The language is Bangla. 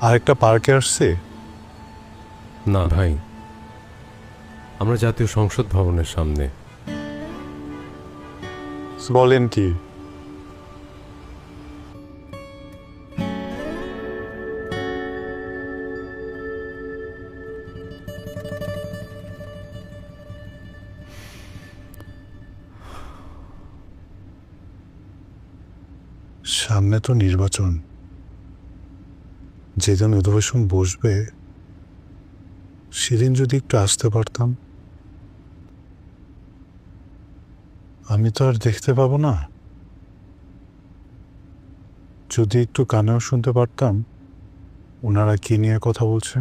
আরেকটা পার্কে আসছে। না ভাই, আমরা জাতীয় সংসদ ভবনের সামনে। বলেন কি? সামনে তো নির্বাচন, যেদিন অধিবেশন বসবে সেদিন যদি একটু আসতে পারতাম। আমি তো আর দেখতে পাবো না, যদি একটু কানেও শুনতে পারতাম ওনারা কি নিয়ে কথা বলছে।